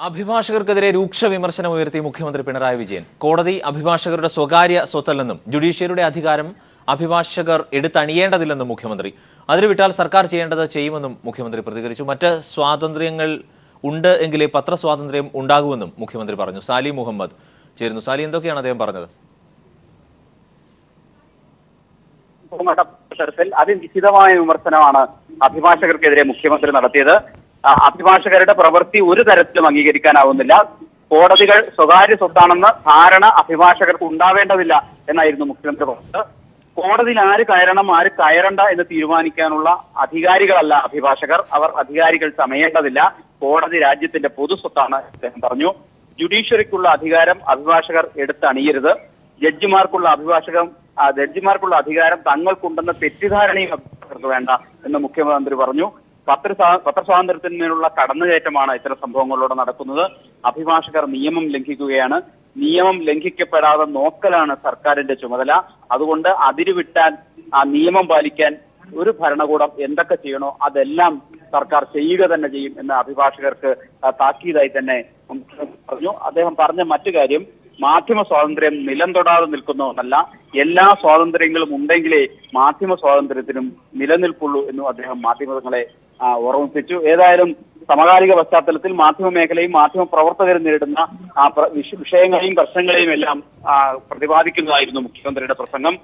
അഭിഭാഷകർക്കെതിരെ രൂക്ഷ വിമർശനം ഉയർത്തി മുഖ്യമന്ത്രി പിണറായി വിജയൻ. കോടതി അഭിഭാഷകരുടെ സ്വകാര്യ സ്വത്തല്ലെന്നും ജുഡീഷ്യറിയുടെ അധികാരം അഭിഭാഷകർ എടുത്തണിയേണ്ടതില്ലെന്നും മുഖ്യമന്ത്രി. അതിരുവിട്ടാൽ സർക്കാർ ചെയ്യേണ്ടത് ചെയ്യുമെന്നും മുഖ്യമന്ത്രി പ്രതികരിച്ചു. മറ്റ് സ്വാതന്ത്ര്യങ്ങൾ ഉണ്ട് എങ്കിലേ പത്രസ്വാതന്ത്ര്യം ഉണ്ടാകുമെന്നും മുഖ്യമന്ത്രി പറഞ്ഞു. സാലി മുഹമ്മദ് ചേരുന്നു. സാലി, എന്തൊക്കെയാണ് അദ്ദേഹം പറഞ്ഞത്? അതിനിശ്ചിതമായ വിമർശനമാണ് അഭിഭാഷകർക്കെതിരെ മുഖ്യമന്ത്രി നടത്തിയത്. അഭിഭാഷകരുടെ പ്രവൃത്തി ഒരു തരത്തിലും അംഗീകരിക്കാനാവുന്നില്ല. കോടതികൾ സ്വകാര്യ സ്വത്താണെന്ന് ധാരണ അഭിഭാഷകർക്ക് ഉണ്ടാവേണ്ടതില്ല എന്നായിരുന്നു മുഖ്യമന്ത്രി പറഞ്ഞത്. കോടതിയിൽ ആര് കയറണം ആര് കയറണ്ട എന്ന് തീരുമാനിക്കാനുള്ള അധികാരികളല്ല അഭിഭാഷകർ. അവർ അധികാരികൾ ചമയേണ്ടതില്ല. കോടതി രാജ്യത്തിന്റെ പൊതുസ്വത്താണ് അദ്ദേഹം പറഞ്ഞു. ജുഡീഷ്യറിക്കുള്ള അധികാരം അഭിഭാഷകർ എടുത്തണിയരുത്. ജഡ്ജിമാർക്കുള്ള അധികാരം തങ്ങൾക്കുണ്ടെന്ന തെറ്റിദ്ധാരണയും അഭിഭാഷകർക്ക് വേണ്ട എന്ന് മുഖ്യമന്ത്രി പറഞ്ഞു. പത്രസ്വാതന്ത്ര്യത്തിനുള്ള കടന്നുകയറ്റമാണ് ഇത്തരം സംഭവങ്ങളിലൂടെ നടക്കുന്നത്. അഭിഭാഷകർ നിയമം ലംഘിക്കുകയാണ്. നിയമം ലംഘിക്കപ്പെടാതെ നോക്കലാണ് സർക്കാരിന്റെ ചുമതല. അതുകൊണ്ട് അതിരുവിട്ടാൽ ആ നിയമം പാലിക്കാൻ ഒരു ഭരണകൂടം എന്തൊക്കെ ചെയ്യണോ അതെല്ലാം സർക്കാർ ചെയ്യുക തന്നെ ചെയ്യും എന്ന് അഭിഭാഷകർക്ക് താക്കീതായി തന്നെ പറഞ്ഞു. അദ്ദേഹം പറഞ്ഞ മറ്റു കാര്യം, മാധ്യമ സ്വാതന്ത്ര്യം നിലം തൊടാതെ നിൽക്കുന്ന ഒന്നല്ല. എല്ലാ സ്വാതന്ത്ര്യങ്ങളും ഉണ്ടെങ്കിലേ മാധ്യമ സ്വാതന്ത്ര്യത്തിനും നിലനിൽപ്പുള്ളൂ എന്നും അദ്ദേഹം മാധ്യമങ്ങളെ ഓർമ്മിപ്പിച്ചു. ഏതായാലും സമകാലിക പശ്ചാത്തലത്തിൽ മാധ്യമ മേഖലയും മാധ്യമ പ്രവർത്തകരും നേരിടുന്ന വിഷയങ്ങളെയും പ്രശ്നങ്ങളെയും എല്ലാം പ്രതിപാദിക്കുന്നതായിരുന്നു മുഖ്യമന്ത്രിയുടെ പ്രസംഗം.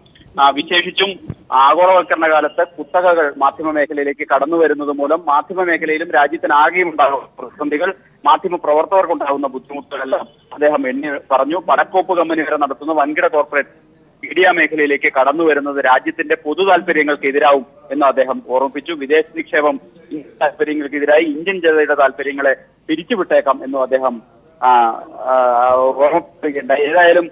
വിശേഷിച്ചും ആഗോളവൽക്കരണ കാലത്ത് കുത്തകകൾ മാധ്യമ മേഖലയിലേക്ക് കടന്നു വരുന്നത് മൂലം മാധ്യമ മേഖലയിലും രാജ്യത്തിനാകെയും ഉണ്ടാകുന്ന പ്രതിസന്ധികൾ, മാധ്യമ പ്രവർത്തകർക്കുണ്ടാകുന്ന ബുദ്ധിമുട്ടുകളെല്ലാം അദ്ദേഹം എണ്ണി പറഞ്ഞു. പടക്കോപ്പ് കമ്പനി വരെ നടത്തുന്ന വൻകിട കോർപ്പറേറ്റ് മീഡിയ മേഖലയിലേക്ക് കടന്നു വരുന്നത് രാജ്യത്തിന്റെ പൊതു താല്പര്യങ്ങൾക്കെതിരാവും എന്ന് അദ്ദേഹം ഓർമ്മിപ്പിച്ചു. വിദേശ നിക്ഷേപം താല്പര്യങ്ങൾക്കെതിരായി ഇന്ത്യൻ ജനതയുടെ താല്പര്യങ്ങളെ പിരിച്ചുവിട്ടേക്കാം എന്നും അദ്ദേഹം ഓർമ്മിപ്പിക്കുകയുണ്ടായി. ഏതായാലും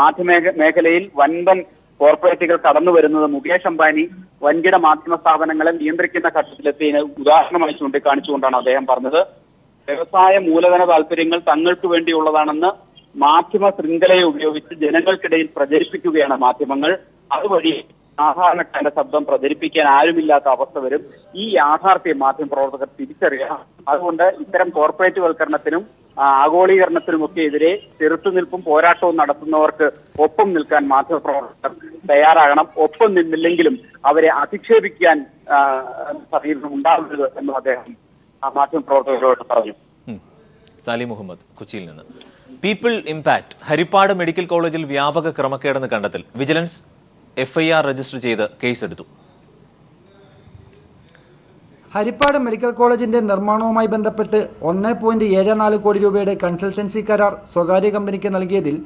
മാധ്യമ മേഖലയിൽ വൻപൻ കോർപ്പറേറ്റുകൾ കടന്നു വരുന്നത് മുകേഷ് അംബാനി വൻകിട മാധ്യമ സ്ഥാപനങ്ങളെ നിയന്ത്രിക്കുന്ന ഘട്ടത്തിലെത്തിയതിന് ഉദാഹരണമായി ചൂണ്ടിക്കാണിച്ചുകൊണ്ടാണ് അദ്ദേഹം പറഞ്ഞത്. വ്യവസായ മൂലധന താല്പര്യങ്ങൾ തങ്ങൾക്ക് വേണ്ടിയുള്ളതാണെന്ന് മാധ്യമ ശൃംഖലയെ ഉപയോഗിച്ച് ജനങ്ങൾക്കിടയിൽ പ്രചരിപ്പിക്കുകയാണ് മാധ്യമങ്ങൾ. അതുവഴി സാധാരണക്കാരുടെ ശബ്ദം പ്രചരിപ്പിക്കാൻ ആരുമില്ലാത്ത അവസ്ഥ വരും. ഈ യാഥാർത്ഥ്യം മാധ്യമ പ്രവർത്തകർ തിരിച്ചറിയണം. അതുകൊണ്ട് ഇത്തരം കോർപ്പറേറ്റ് വൽക്കരണത്തിനും ആഗോളീകരണത്തിനുമൊക്കെ എതിരെ ചെറുത്തുനിൽപ്പും പോരാട്ടവും നടത്തുന്നവർക്ക് ഒപ്പം നിൽക്കാൻ മാധ്യമ പ്രവർത്തകർ തയ്യാറാകണം. ഒപ്പം നിന്നില്ലെങ്കിലും അവരെ അധിക്ഷേപിക്കാൻ സമീപനം ഉണ്ടാവരുത് എന്നും അദ്ദേഹം മാധ്യമ പ്രവർത്തകരോട് പറഞ്ഞു. സാലി മുഹമ്മദ്, കൊച്ചിയിൽ നിന്ന്. പീപ്പിൾ ഇംപാക്ട് ഹരിപ്പാട് മെഡിക്കൽ കോളേജിൽ വ്യാപക ക്രമക്കേടെന്ന് കണ്ടെത്തൽ. വിജിലൻസ് FIR രജിസ്റ്റർ ചെയ്ത് കേസെടുത്തു. ഹരിപ്പാട് മെഡിക്കൽ കോളേജിന്റെ നിർമ്മാണവുമായി ബന്ധപ്പെട്ട് 1.74 കോടി രൂപയുടെ കൺസൾട്ടൻസി കരാർ സ്വകാര്യ കമ്പനിക്ക് നൽകിയതിൽ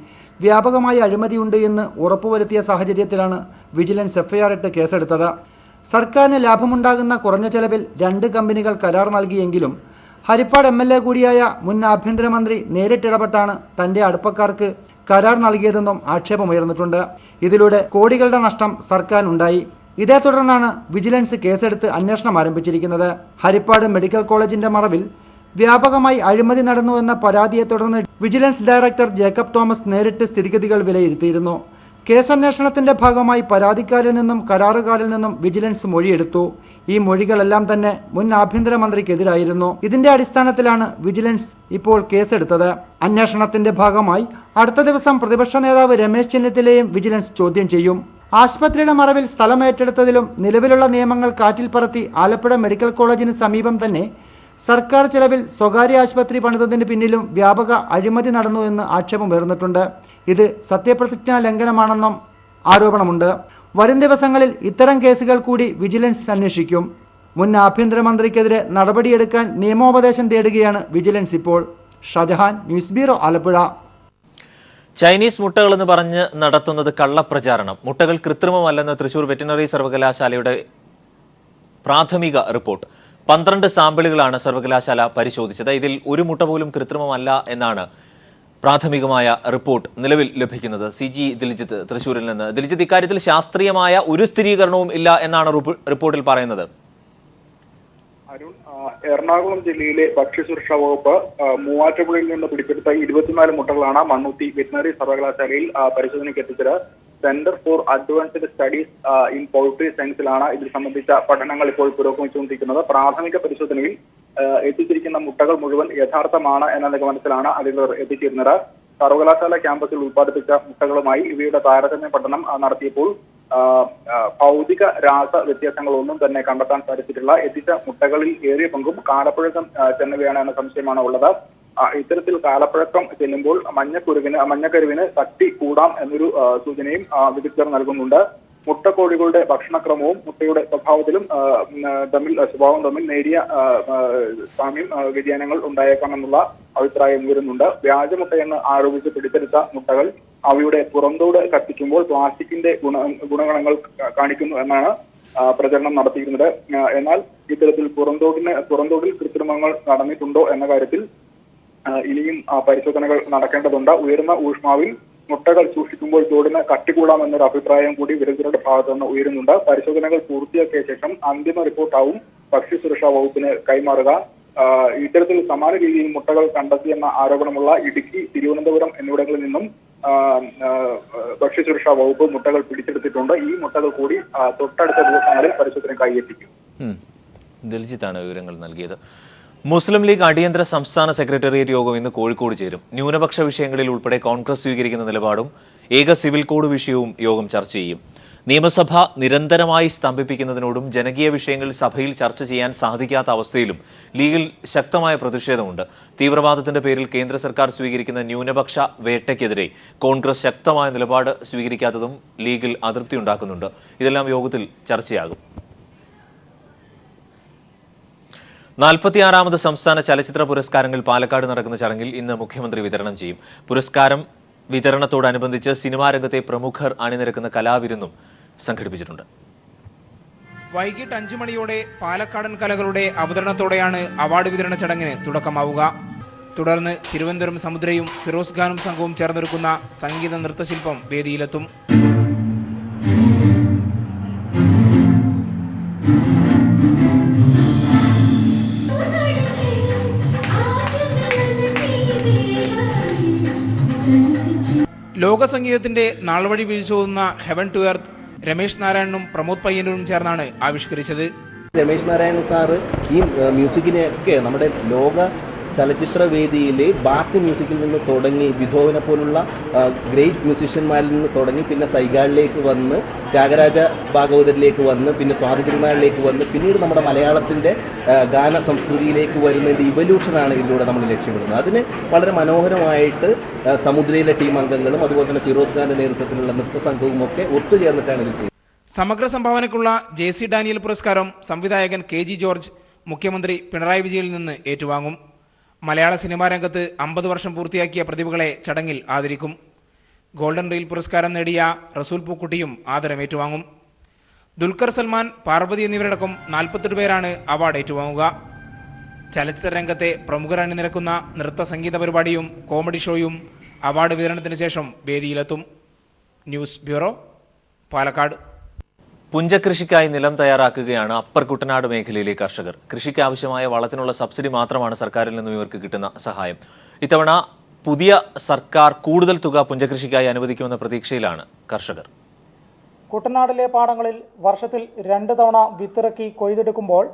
വ്യാപകമായ അഴിമതിയുണ്ട് എന്ന് ഉറപ്പുവരുത്തിയ സാഹചര്യത്തിലാണ് വിജിലൻസ് FIR ഇട്ട് കേസെടുത്തത്. സർക്കാരിന് ലാഭമുണ്ടാകുന്ന കുറഞ്ഞ ചെലവിൽ 2 കമ്പനികൾ കരാർ നൽകിയെങ്കിലും ഹരിപ്പാട് MLA കൂടിയായ മുൻ ആഭ്യന്തരമന്ത്രി നേരിട്ടിടപെട്ടാണ് തന്റെ അടുപ്പക്കാർക്ക് കരാർ നൽകിയതെന്നും ആക്ഷേപമുയർന്നിട്ടുണ്ട്. ഇതിലൂടെ കോടികളുടെ നഷ്ടം സർക്കാരിനുണ്ടായി. ഇതേ തുടർന്നാണ് വിജിലൻസ് കേസെടുത്ത് അന്വേഷണം ആരംഭിച്ചിരിക്കുന്നത്. ഹരിപ്പാട് മെഡിക്കൽ കോളേജിന്റെ മറവിൽ വ്യാപകമായി അഴിമതി നടന്നു എന്ന പരാതിയെ തുടർന്ന് വിജിലൻസ് ഡയറക്ടർ ജേക്കബ് തോമസ് നേരിട്ട് സ്ഥിതിഗതികൾ വിലയിരുത്തിയിരുന്നു. കേസന്വേഷണത്തിന്റെ ഭാഗമായി പരാതിക്കാരിൽ നിന്നും കരാറുകാരിൽ നിന്നും വിജിലൻസ് മൊഴിയെടുത്തു. ഈ മൊഴികളെല്ലാം തന്നെ മുൻ ആഭ്യന്തരമന്ത്രിക്കെതിരായിരുന്നു. ഇതിന്റെ അടിസ്ഥാനത്തിലാണ് വിജിലൻസ് ഇപ്പോൾ കേസെടുത്തത്. അന്വേഷണത്തിന്റെ ഭാഗമായി അടുത്ത ദിവസം പ്രതിപക്ഷ നേതാവ് രമേശ് ചെന്നിത്തലയെയും വിജിലൻസ് ചോദ്യം ചെയ്യും. ആശുപത്രിയുടെ മറവിൽ സ്ഥലം ഏറ്റെടുത്തതിലും നിലവിലുള്ള നിയമങ്ങൾ കാറ്റിൽ പറത്തി ആലപ്പുഴ മെഡിക്കൽ കോളേജിന് സമീപം തന്നെ സർക്കാർ ചെലവിൽ സ്വകാര്യ ആശുപത്രി പണിതതിന് പിന്നിലും വ്യാപക അഴിമതി നടന്നു എന്ന് ആക്ഷേപമുയർന്നിട്ടുണ്ട്. ഇത് സത്യപ്രതിജ്ഞാ ലംഘനമാണെന്നും ആരോപണമുണ്ട്. വരും ദിവസങ്ങളിൽ ഇത്തരം കേസുകൾ കൂടി വിജിലൻസ് അന്വേഷിക്കും. മുൻ ആഭ്യന്തരമന്ത്രിക്കെതിരെ നടപടിയെടുക്കാൻ നിയമോപദേശം തേടുകയാണ് വിജിലൻസ് ഇപ്പോൾ. Shajahan, news bureau, Alappuzha. Chinese മുട്ടകളെന്ന് പറഞ്ഞ് നടത്തുന്നത് കള്ളപ്രചാരണം. മുട്ടകൾ കൃത്രിമമല്ലെന്ന് തൃശൂർ വെറ്റിനറി സർവകലാശാലയുടെ പ്രാഥമിക റിപ്പോർട്ട്. 12 സാമ്പിളുകളാണ് സർവകലാശാല പരിശോധിച്ചത്. ഇതിൽ ഒരു മുട്ട പോലും കൃത്രിമമല്ല എന്നാണ് പ്രാഥമികമായ റിപ്പോർട്ട് നിലവിൽ ലഭിക്കുന്നത്. CG ദിൽജിത്ത് തൃശൂരിൽ നിന്ന്. ദിൽജിത്ത്, ഇക്കാര്യത്തിൽ ശാസ്ത്രീയമായ ഒരു സ്ഥിരീകരണവും ഇല്ല എന്നാണ് റിപ്പോർട്ടിൽ പറയുന്നത്. അരുൺ, എറണാകുളം ജില്ലയിലെ ഭക്ഷ്യസുരക്ഷാ വകുപ്പ് മൂവാറ്റുപുഴയിൽ നിന്ന് പിടിച്ചെടുത്ത 24 മുട്ടകളാണ് മണ്ണുത്തി വെറ്റിനറി സർവകലാശാലയിൽ പരിശോധനയ്ക്ക് എത്തിച്ചത്. Centre for advanced studies in poultry സയൻസിലാണ് ഇത് സംബന്ധിച്ച പഠനങ്ങൾ ഇപ്പോൾ പുരോഗമിച്ചുകൊണ്ടിരിക്കുന്നത്. പ്രാഥമിക പരിശോധനയിൽ എത്തിച്ചിരിക്കുന്ന മുട്ടകൾ മുഴുവൻ യഥാർത്ഥമാണ് എന്ന നിഗമനത്തിലാണ് അധികൃതർ എത്തിച്ചിരുന്നത്. സർവകലാശാല ക്യാമ്പസിൽ ഉത്പാദിപ്പിച്ച മുട്ടകളുമായി ഇവയുടെ താരതമ്യ പഠനം നടത്തിയപ്പോൾ ഭൗതിക രാസ വ്യത്യാസങ്ങളൊന്നും തന്നെ കണ്ടെത്താൻ സാധിച്ചിട്ടില്ല. എത്തിച്ച മുട്ടകളിൽ ഏറിയ പങ്കും കാലപ്പഴക്കം ചെന്നവയാണ് എന്ന സംശയമാണ് ഉള്ളത്. ഇത്തരത്തിൽ കാലപ്പഴക്കം ചെല്ലുമ്പോൾ മഞ്ഞക്കരുവിന് ശക്തി കൂടാം എന്നൊരു സൂചനയും വിദഗ്ധർ നൽകുന്നുണ്ട്. മുട്ടക്കോഴികളുടെ ഭക്ഷണക്രമവും മുട്ടയുടെ സ്വഭാവം തമ്മിൽ നേരിയ സാമ്യം വ്യതിയാനങ്ങൾ ഉണ്ടായേക്കാമെന്നുള്ള അഭിപ്രായം ഉയരുന്നുണ്ട്. വ്യാജമുട്ടയെന്ന് ആരോപിച്ച് പിടിച്ചെടുത്ത മുട്ടകൾ അവയുടെ പുറന്തോട് കത്തിക്കുമ്പോൾ പ്ലാസ്റ്റിക്കിന്റെ ഗുണഗണങ്ങൾ കാണിക്കുന്നു എന്നാണ് പ്രചരണം നടത്തിയിരുന്നത്. എന്നാൽ ഇത്തരത്തിൽ പുറന്തോടിൽ കൃത്രിമങ്ങൾ നടന്നിട്ടുണ്ടോ എന്ന കാര്യത്തിൽ ഇനിയും പരിശോധനകൾ നടക്കേണ്ടതുണ്ട്. ഉയർന്ന ഊഷ്മാവിൽ മുട്ടകൾ സൂക്ഷിക്കുമ്പോൾ തോടിന് കട്ടികൂടാമെന്നൊരു അഭിപ്രായം കൂടി വിദഗ്ധരുടെ ഭാഗത്തുനിന്ന് ഉയരുന്നുണ്ട്. പരിശോധനകൾ പൂർത്തിയാക്കിയ ശേഷം അന്തിമ റിപ്പോർട്ടാവും ഭക്ഷ്യസുരക്ഷാ വകുപ്പിന് കൈമാറുക. ഇത്തരത്തിൽ സമാന രീതിയിൽ മുട്ടകൾ കണ്ടെത്തിയെന്ന ആരോപണമുള്ള ഇടുക്കി, തിരുവനന്തപുരം എന്നിവിടങ്ങളിൽ നിന്നും ഭക്ഷ്യസുരക്ഷാ വകുപ്പ് മുട്ടകൾ പിടിച്ചെടുത്തിട്ടുണ്ട്. ഈ മുട്ടകൾ കൂടി തൊട്ടടുത്ത ദിവസങ്ങളിൽ പരിശോധനയ്ക്കായി എത്തിക്കും. ദിൽജിത്താണ് വിവരങ്ങൾ നൽകിയത്. മുസ്ലിം ലീഗ് അടിയന്തര സംസ്ഥാന സെക്രട്ടേറിയറ്റ് യോഗം ഇന്ന് കോഴിക്കോട് ചേരും. ന്യൂനപക്ഷ വിഷയങ്ങളിൽ ഉൾപ്പെടെ കോൺഗ്രസ് സ്വീകരിക്കുന്ന നിലപാടും ഏക സിവിൽ കോഡ് വിഷയവും യോഗം ചർച്ച ചെയ്യും. നിയമസഭ നിരന്തരമായി സ്തംഭിപ്പിക്കുന്നതിനോടും ജനകീയ വിഷയങ്ങൾ സഭയിൽ ചർച്ച ചെയ്യാൻ സാധിക്കാത്ത അവസ്ഥയിലും ലീഗിൽ ശക്തമായ പ്രതിഷേധമുണ്ട്. തീവ്രവാദത്തിന്റെ പേരിൽ കേന്ദ്ര സർക്കാർ സ്വീകരിക്കുന്ന ന്യൂനപക്ഷ വേട്ടയ്ക്കെതിരെ കോൺഗ്രസ് ശക്തമായ നിലപാട് സ്വീകരിക്കാത്തതും ലീഗിൽ അതൃപ്തി ഉണ്ടാക്കുന്നുണ്ട്. ഇതെല്ലാം യോഗത്തിൽ ചർച്ചയാകും. 46ാമത് സംസ്ഥാന ചലച്ചിത്ര പുരസ്കാരങ്ങൾ പാലക്കാട് നടക്കുന്ന ചടങ്ങിൽ ഇന്ന് മുഖ്യമന്ത്രി വിതരണം ചെയ്യും. പുരസ്കാരം വിതരണത്തോടനുബന്ധിച്ച് സിനിമാ രംഗത്തെ പ്രമുഖർ അണിനിരക്കുന്ന കലാവിരുന്നും സംഘടിപ്പിച്ചിട്ടുണ്ട്. വൈകിട്ട് 5 മണിയോടെ പാലക്കാടൻ കലകളുടെ അവതരണത്തോടെയാണ് അവാർഡ് വിതരണ ചടങ്ങിന് തുടക്കമാവുക. തുടർന്ന് തിരുവനന്തപുരം സമുദ്രയും ഫിറോസ് ഖാനും സംഘവും ചേർന്നൊരുക്കുന്ന സംഗീത നൃത്തശില്പം വേദിയിലെത്തും. ലോക സംഗീതത്തിന്റെ നാൾവഴി വീഴ്ചോതുന്ന ഹെവൻ ടു എർത്ത് രമേശ് നാരായണനും പ്രമോദ് പയ്യന്നൂരും ചേർന്നാണ് ആവിഷ്കരിച്ചത്. രമേശ് നാരായണൻ സാറ് ഈ മ്യൂസിക്കിനെയൊക്കെ നമ്മുടെ ലോക ചലച്ചിത്ര വേദിയിൽ ബാക്ക് മ്യൂസിക്കിൽ നിന്ന് തുടങ്ങി ബിഥോവനെ പോലുള്ള ഗ്രേറ്റ് മ്യൂസിഷ്യന്മാരിൽ നിന്ന് തുടങ്ങി പിന്നെ സൈഗാളിലേക്ക് വന്ന് ത്യാഗരാജ ഭാഗവതരിലേക്ക് വന്ന് പിന്നെ സ്വാതി തിരുനാളിലേക്ക് വന്ന് പിന്നീട് നമ്മുടെ മലയാളത്തിൻ്റെ ഗാന സംസ്കൃതിയിലേക്ക് വരുന്നതിൻ്റെ ഇവല്യൂഷനാണ് ഇതിലൂടെ നമ്മൾ ലക്ഷ്യമിടുന്നത്. അതിന് വളരെ മനോഹരമായിട്ട് സമുദ്രയിലെ ടീം അംഗങ്ങളും അതുപോലെ തന്നെ ഫിറോസ് ഖാന്റെ നേതൃത്വത്തിലുള്ള നൃത്തസംഘവും ഒക്കെ ഒത്തുചേർന്നിട്ടാണ് ഇത് ചെയ്യുന്നത്. സമഗ്ര സംഭാവനയ്ക്കുള്ള JC ഡാനിയൽ പുരസ്കാരം സംവിധായകൻ KG ജോർജ് മുഖ്യമന്ത്രി പിണറായി വിജയനിൽ നിന്ന് ഏറ്റുവാങ്ങും. മലയാള സിനിമാ രംഗത്ത് 50 വർഷം പൂർത്തിയാക്കിയ പ്രതിഭകളെ ചടങ്ങിൽ ആദരിക്കും. ഗോൾഡൻ റീൽ പുരസ്കാരം നേടിയ റസൂൽ പൂക്കുട്ടിയും ആദരം ഏറ്റുവാങ്ങും. ദുൽഖർ സൽമാൻ, പാർവതി എന്നിവരടക്കം 48 പേരാണ് അവാർഡ് ഏറ്റുവാങ്ങുക. ചലച്ചിത്ര രംഗത്തെ പ്രമുഖർ അണിനിരക്കുന്ന നൃത്ത സംഗീത പരിപാടിയും കോമഡി ഷോയും അവാർഡ് വിതരണത്തിന് ശേഷം വേദിയിലെത്തും. News bureau, Palakkad. പുഞ്ചകൃഷിക്കായി നിലം തയ്യാറാക്കുകയാണ് അപ്പർ കുട്ടനാട് മേഖലയിലെ കർഷകർ. കൃഷിക്ക് ആവശ്യമായ വളത്തിനുള്ള സബ്സിഡി മാത്രമാണ് സർക്കാരിൽ നിന്നും ഇവർക്ക് കിട്ടുന്ന സഹായം. ഇത്തവണ പുതിയ സർക്കാർ കൂടുതൽ തുക പുഞ്ചകൃഷിക്കായി അനുവദിക്കുമെന്ന പ്രതീക്ഷയിലാണ് കർഷകർ. കുട്ടനാടിലെ പാടങ്ങളിൽ വർഷത്തിൽ 2 തവണ വിത്തിറക്കി കൊയ്തെടുക്കുമ്പോൾ